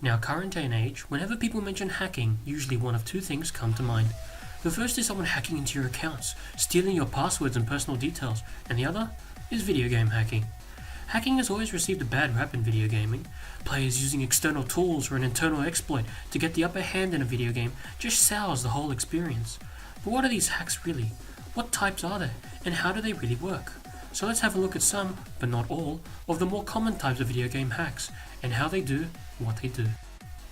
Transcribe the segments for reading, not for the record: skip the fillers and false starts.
In our current day and age, whenever people mention hacking, usually one of two things come to mind. The first is someone hacking into your accounts, stealing your passwords and personal details, and the other is video game hacking. Hacking has always received a bad rap in video gaming. Players using external tools or an internal exploit to get the upper hand in a video game just sours the whole experience. But what are these hacks really? What types are there, and how do they really work? So let's have a look at some, but not all, of the more common types of video game hacks, and how they do what they do.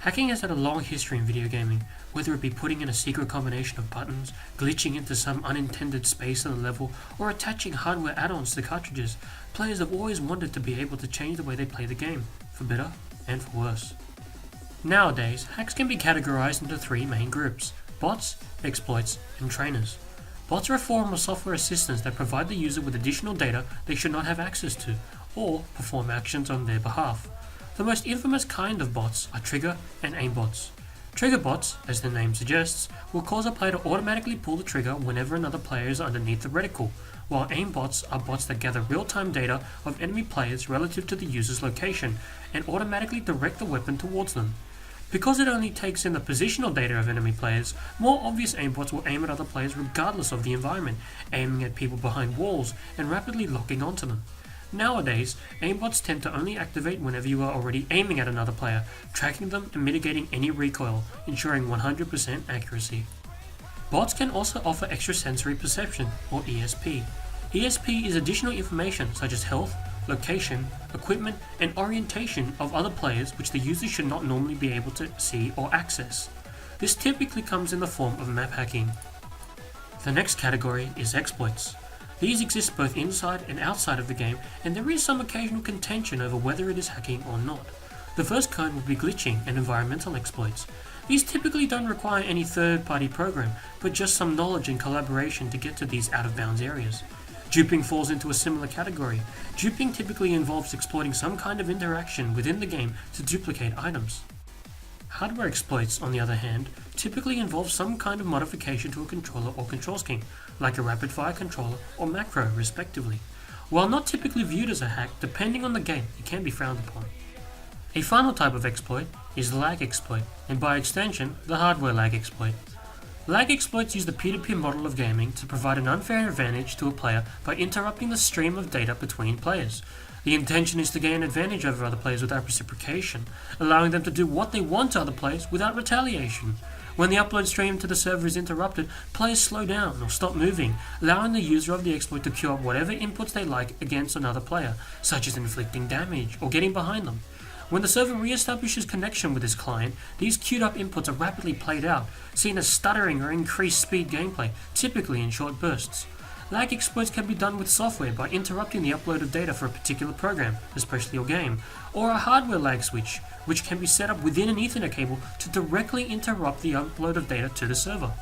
Hacking has had a long history in video gaming, whether it be putting in a secret combination of buttons, glitching into some unintended space on the level, or attaching hardware add-ons to cartridges. Players have always wanted to be able to change the way they play the game, for better and for worse. Nowadays, hacks can be categorized into three main groups: bots, exploits, and trainers. Bots are a form of software assistants that provide the user with additional data they should not have access to, or perform actions on their behalf. The most infamous kind of bots are trigger and aim bots. Trigger bots, as the name suggests, will cause a player to automatically pull the trigger whenever another player is underneath the reticle, while aim bots are bots that gather real-time data of enemy players relative to the user's location and automatically direct the weapon towards them. Because it only takes in the positional data of enemy players, more obvious aimbots will aim at other players regardless of the environment, aiming at people behind walls and rapidly locking onto them. Nowadays, aimbots tend to only activate whenever you are already aiming at another player, tracking them and mitigating any recoil, ensuring 100% accuracy. Bots can also offer extrasensory perception, or ESP. ESP is additional information such as health, location, equipment, and orientation of other players which the user should not normally be able to see or access. This typically comes in the form of map hacking. The next category is exploits. These exist both inside and outside of the game, and there is some occasional contention over whether it is hacking or not. The first kind would be glitching and environmental exploits. These typically don't require any third-party program, but just some knowledge and collaboration to get to these out-of-bounds areas. Duping falls into a similar category. Duping typically involves exploiting some kind of interaction within the game to duplicate items. Hardware exploits, on the other hand, typically involve some kind of modification to a controller or control scheme, like a rapid-fire controller or macro, respectively. While not typically viewed as a hack, depending on the game, it can be frowned upon. A final type of exploit is the lag exploit, and by extension, the hardware lag exploit. Lag exploits use the peer-to-peer model of gaming to provide an unfair advantage to a player by interrupting the stream of data between players. The intention is to gain advantage over other players without reciprocation, allowing them to do what they want to other players without retaliation. When the upload stream to the server is interrupted, players slow down or stop moving, allowing the user of the exploit to queue up whatever inputs they like against another player, such as inflicting damage or getting behind them. When the server re-establishes connection with this client, these queued up inputs are rapidly played out, seen as stuttering or increased speed gameplay, typically in short bursts. Lag exploits can be done with software by interrupting the upload of data for a particular program, especially your game, or a hardware lag switch, which can be set up within an Ethernet cable to directly interrupt the upload of data to the server.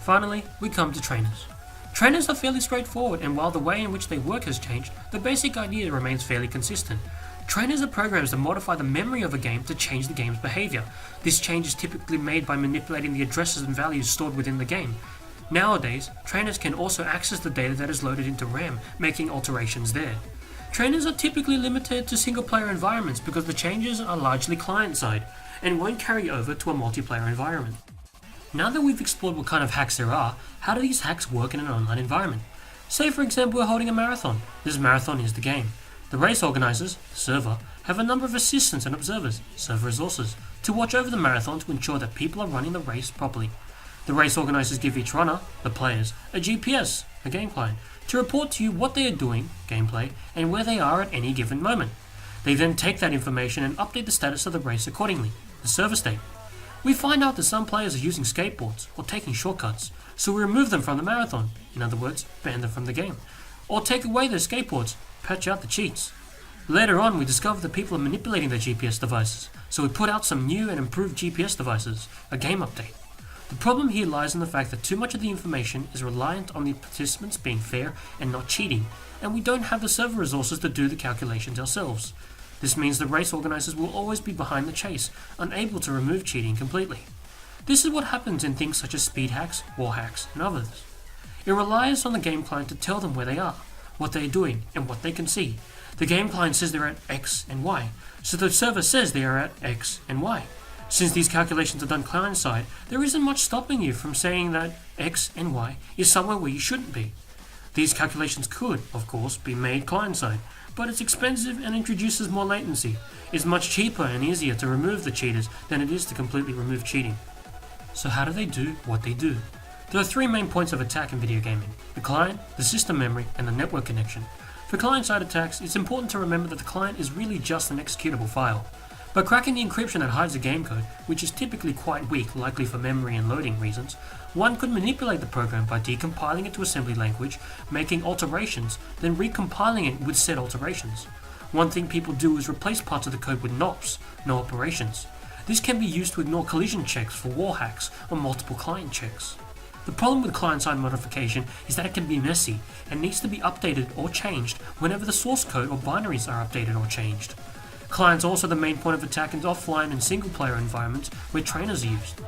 Finally, we come to trainers. Trainers are fairly straightforward, and while the way in which they work has changed, the basic idea remains fairly consistent. Trainers are programs that modify the memory of a game to change the game's behavior. This change is typically made by manipulating the addresses and values stored within the game. Nowadays, trainers can also access the data that is loaded into RAM, making alterations there. Trainers are typically limited to single-player environments because the changes are largely client-side and won't carry over to a multiplayer environment. Now that we've explored what kind of hacks there are, how do these hacks work in an online environment? Say for example we're holding a marathon. This marathon is the game. The race organizers, the server, have a number of assistants and observers, server resources, to watch over the marathon to ensure that people are running the race properly. The race organizers give each runner, the players, a GPS, a game client, to report to you what they are doing, gameplay, and where they are at any given moment. They then take that information and update the status of the race accordingly, the server state. We find out that some players are using skateboards or taking shortcuts, so we remove them from the marathon, in other words, ban them from the game, or take away their skateboards, patch out the cheats. Later on, we discover that people are manipulating their GPS devices, so we put out some new and improved GPS devices, a game update. The problem here lies in the fact that too much of the information is reliant on the participants being fair and not cheating, and we don't have the server resources to do the calculations ourselves. This means the race organizers will always be behind the chase, unable to remove cheating completely. This is what happens in things such as speed hacks, wall hacks, and others. It relies on the game client to tell them where they are, what they are doing, and what they can see. The game client says they're at X and Y. so the server says they are at X and Y. Since these calculations are done client-side, there isn't much stopping you from saying that X and Y is somewhere where you shouldn't be. These calculations could, of course, be made client-side, but it's expensive and introduces more latency. It's much cheaper and easier to remove the cheaters than it is to completely remove cheating. So how do they do what they do? There are three main points of attack in video gaming: the client, the system memory, and the network connection. For client-side attacks, it's important to remember that the client is really just an executable file. By cracking the encryption that hides the game code, which is typically quite weak, likely for memory and loading reasons, one could manipulate the program by decompiling it to assembly language, making alterations, then recompiling it with said alterations. One thing people do is replace parts of the code with NOPs, no operations. This can be used to ignore collision checks for war hacks or multiple client checks. The problem with client-side modification is that it can be messy and needs to be updated or changed whenever the source code or binaries are updated or changed. Clients are also the main point of attack in offline and single-player environments where trainers are used.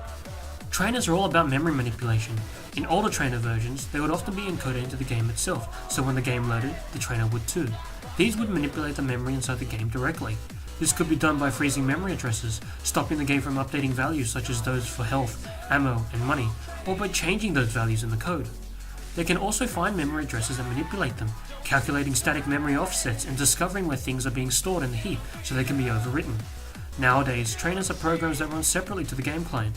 Trainers are all about memory manipulation. In older trainer versions, they would often be encoded into the game itself, so when the game loaded, the trainer would too. These would manipulate the memory inside the game directly. This could be done by freezing memory addresses, stopping the game from updating values such as those for health, ammo, and money, or by changing those values in the code. They can also find memory addresses and manipulate them, calculating static memory offsets and discovering where things are being stored in the heap so they can be overwritten. Nowadays, trainers are programs that run separately to the game client.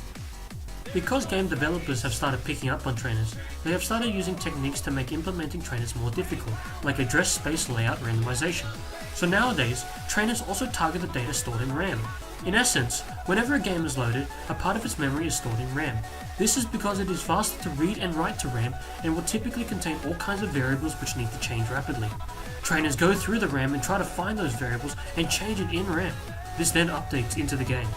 Because game developers have started picking up on trainers, they have started using techniques to make implementing trainers more difficult, like address space layout randomization. So nowadays, trainers also target the data stored in RAM. In essence, whenever a game is loaded, a part of its memory is stored in RAM. This is because it is faster to read and write to RAM and will typically contain all kinds of variables which need to change rapidly. Trainers go through the RAM and try to find those variables and change it in RAM. This then updates into the game.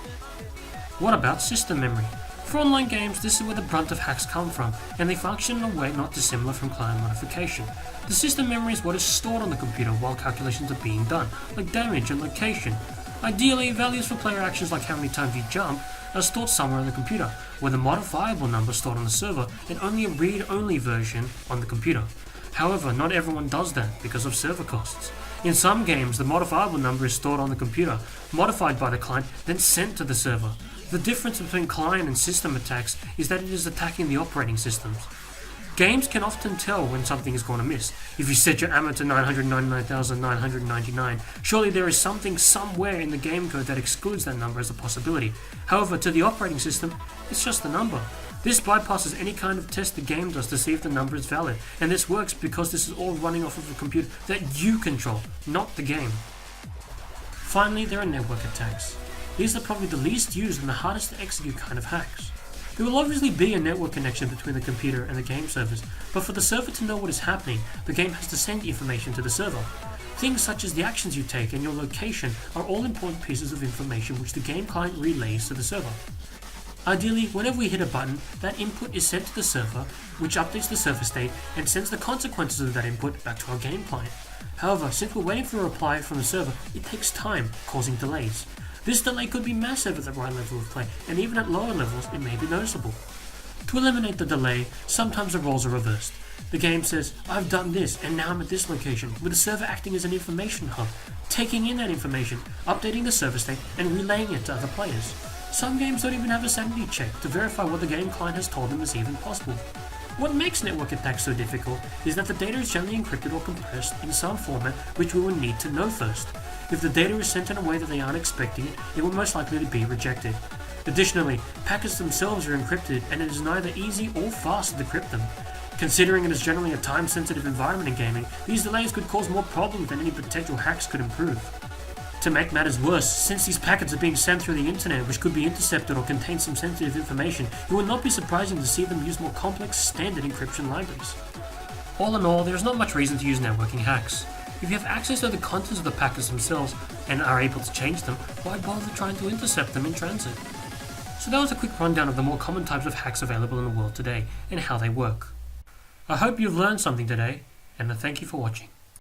What about system memory? For online games, this is where the brunt of hacks come from, and they function in a way not dissimilar from client modification. The system memory is what is stored on the computer while calculations are being done, like damage and location. Ideally, values for player actions like how many times you jump are stored somewhere on the computer, with a modifiable number stored on the server and only a read-only version on the computer. However, not everyone does that because of server costs. In some games, the modifiable number is stored on the computer, modified by the client, then sent to the server. The difference between client and system attacks is that it is attacking the operating systems. Games can often tell when something is going to miss. If you set your ammo to 999,999, surely there is something somewhere in the game code that excludes that number as a possibility. However, to the operating system, it's just a number. This bypasses any kind of test the game does to see if the number is valid, and this works because this is all running off of a computer that you control, not the game. Finally, there are network attacks. These are probably the least used and the hardest to execute kind of hacks. There will obviously be a network connection between the computer and the game servers, but for the server to know what is happening, the game has to send information to the server. Things such as the actions you take and your location are all important pieces of information which the game client relays to the server. Ideally, whenever we hit a button, that input is sent to the server, which updates the server state and sends the consequences of that input back to our game client. However, since we're waiting for a reply from the server, it takes time, causing delays. This delay could be massive at the right level of play, and even at lower levels it may be noticeable. To eliminate the delay, sometimes the roles are reversed. The game says, I've done this, and now I'm at this location, with the server acting as an information hub, taking in that information, updating the server state, and relaying it to other players. Some games don't even have a sanity check to verify what the game client has told them is even possible. What makes network attacks so difficult is that the data is generally encrypted or compressed in some format which we will need to know first. If the data is sent in a way that they aren't expecting it, it will most likely be rejected. Additionally, packets themselves are encrypted and it is neither easy or fast to decrypt them. Considering it is generally a time-sensitive environment in gaming, these delays could cause more problems than any potential hacks could improve. To make matters worse, since these packets are being sent through the internet which could be intercepted or contain some sensitive information, it would not be surprising to see them use more complex standard encryption libraries. All in all, there is not much reason to use networking hacks. If you have access to the contents of the packets themselves and are able to change them, why bother trying to intercept them in transit? So that was a quick rundown of the more common types of hacks available in the world today and how they work. I hope you've learned something today, and I thank you for watching.